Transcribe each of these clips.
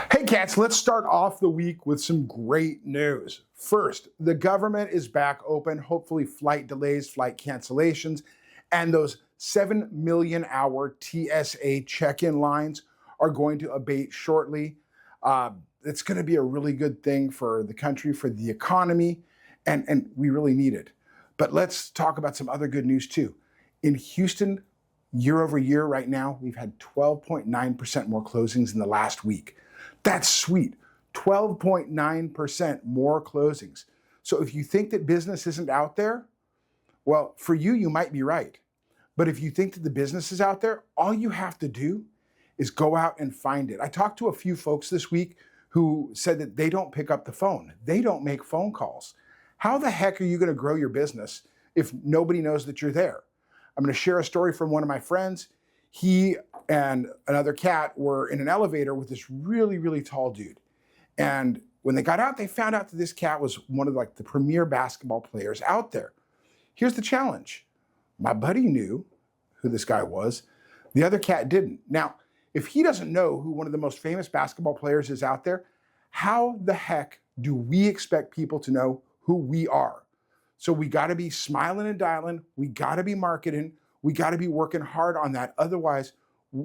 Hey cats, let's start off the week with some great news. First, the government is back open, hopefully flight delays, flight cancellations, and those 7 million hour TSA check-in lines are going to abate shortly. It's going to be a really good thing for the country, for the economy, and we really need it. But let's talk about some other good news too. In Houston, year over year right now, we've had 12.9% more closings in the last week. That's sweet. 12.9% more closings. So if you think that business isn't out there, well, for you, you might be right. But if you think that the business is out there, all you have to do is go out and find it. I talked to a few folks this week who said that they don't pick up the phone. They don't make phone calls. How the heck are you going to grow your business if nobody knows that you're there? I'm going to share a story from one of my friends. He and another cat were in an elevator with this really, really tall dude. And when they got out, they found out that this cat was one of the premier basketball players out there. Here's the challenge. My buddy knew who this guy was. The other cat didn't. Now, if he doesn't know who one of the most famous basketball players is out there, how the heck do we expect people to know who we are? So we got to be smiling and dialing. We got to be marketing. We got to be working hard on that. Otherwise,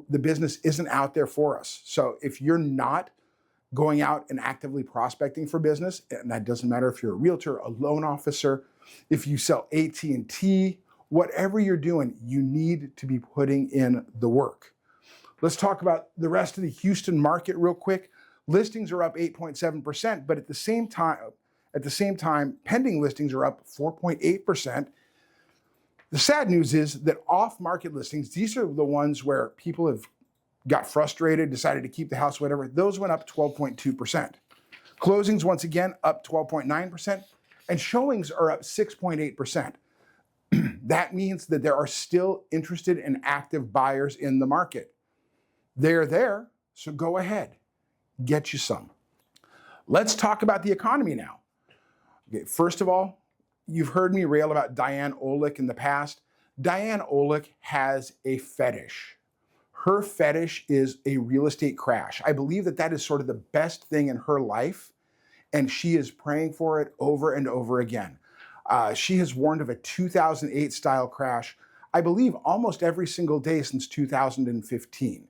the business isn't out there for us. So if you're not going out and actively prospecting for business, and that doesn't matter if you're a realtor, a loan officer, if you sell AT&T, whatever you're doing, you need to be putting in the work. Let's talk about the rest of the Houston market real quick. Listings are up 8.7%, but at the same time, pending listings are up 4.8%. The sad news is that off-market listings, these are the ones where people have got frustrated, decided to keep the house, whatever, those went up 12.2%. Closings, once again, up 12.9%, and showings are up 6.8%. That means that there are still interested and active buyers in the market. They're there, so go ahead, get you some. Let's talk about the economy now. Okay, first of all, you've heard me rail about Diane Olick in the past. Diane Olick has a fetish. Her fetish is a real estate crash. I believe that that is sort of the best thing in her life, and she is praying for it over and over again. She has warned of a 2008 style crash, I believe almost every single day since 2015.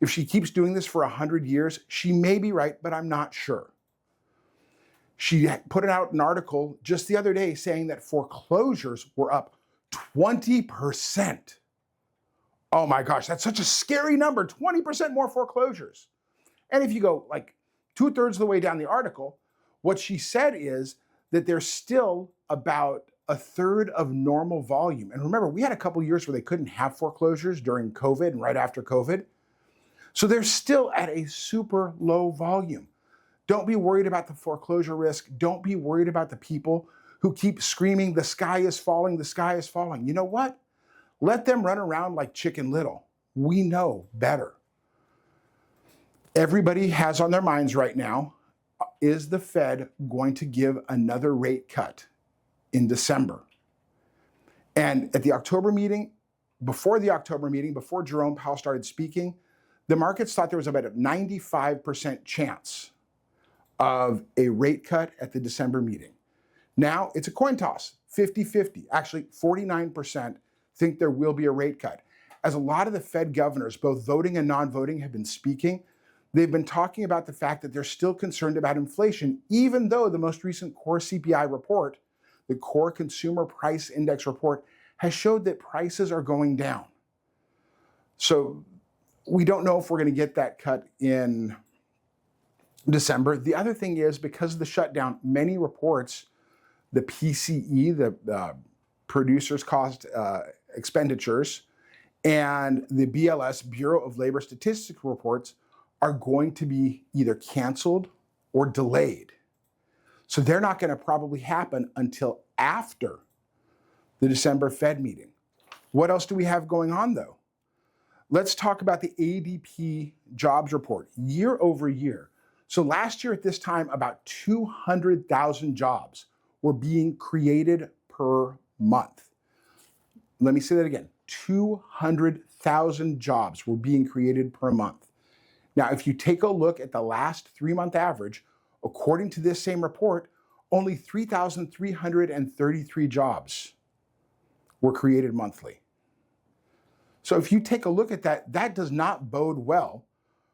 If she keeps doing this for 100 years, she may be right, but I'm not sure. She put out an article just the other day saying that foreclosures were up 20%. Oh my gosh, that's such a scary number, 20% more foreclosures. And if you go like 2/3 of the way down the article, what she said is that there's still about 1/3 of normal volume. And remember, we had a couple years where they couldn't have foreclosures during COVID and right after COVID. So they're still at a super low volume. Don't be worried about the foreclosure risk. Don't be worried about the people who keep screaming, the sky is falling, the sky is falling. You know what? Let them run around like Chicken Little. We know better. Everybody has on their minds right now, is the Fed going to give another rate cut in December? And at the October meeting, before Jerome Powell started speaking, the markets thought there was about a 95% chance of a rate cut at the December meeting. Now it's a coin toss, 50-50. Actually, 49% think there will be a rate cut. As a lot of the Fed governors, both voting and non-voting, have been speaking, they've been talking about the fact that they're still concerned about inflation, even though the most recent core CPI report, the Core Consumer Price Index report, has showed that prices are going down. So we don't know if we're going to get that cut in December. The other thing is, because of the shutdown, many reports, the PCE, the Producers Cost Expenditures, and the BLS, Bureau of Labor Statistics reports, are going to be either canceled or delayed. So they're not going to probably happen until after the December Fed meeting. What else do we have going on though? Let's talk about the ADP jobs report year over year. So last year at this time, about 200,000 jobs were being created per month. Let me say that again. 200,000 jobs were being created per month. Now, if you take a look at the last 3-month average, according to this same report, only 3,333 jobs were created monthly. So if you take a look at that, that does not bode well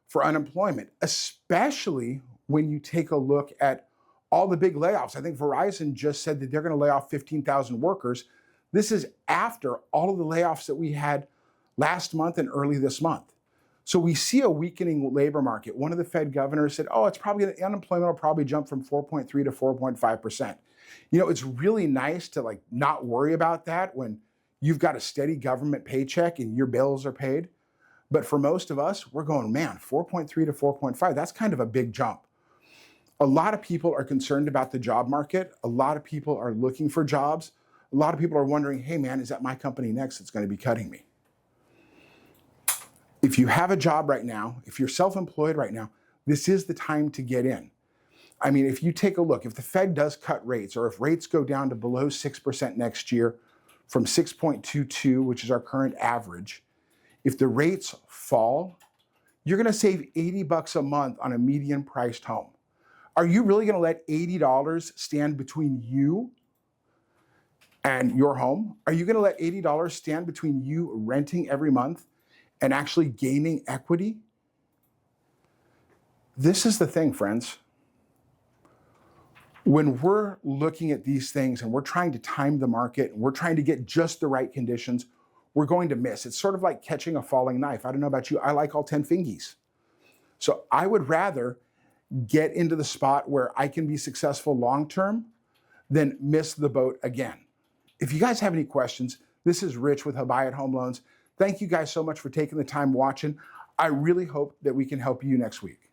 for unemployment, especially when you take a look at all the big layoffs. I think Verizon just said that they're going to lay off 15,000 workers. This is after all of the layoffs that we had last month and early this month. So we see a weakening labor market. One of the Fed governors said, oh, unemployment will probably jump from 4.3 to 4.5%. You know, it's really nice to not worry about that when you've got a steady government paycheck and your bills are paid. But for most of us, we're going, man, 4.3 to 4.5, that's kind of a big jump. A lot of people are concerned about the job market. A lot of people are looking for jobs. A lot of people are wondering, hey man, is that my company next that's going to be cutting me? If you have a job right now, if you're self-employed right now, this is the time to get in. I mean, if you take a look, if the Fed does cut rates, or if rates go down to below 6% next year from 6.22, which is our current average, if the rates fall, you're going to save $80 a month on a median priced home. Are you really going to let $80 stand between you and your home? Are you going to let $80 stand between you renting every month and actually gaining equity? This is the thing, friends. When we're looking at these things and we're trying to time the market and we're trying to get just the right conditions, we're going to miss. It's sort of like catching a falling knife. I don't know about you, I like all 10 fingies. So I would rather get into the spot where I can be successful long-term than miss the boat again. If you guys have any questions, this is Rich with Habayit Home Loans. Thank you guys so much for taking the time watching. I really hope that we can help you next week.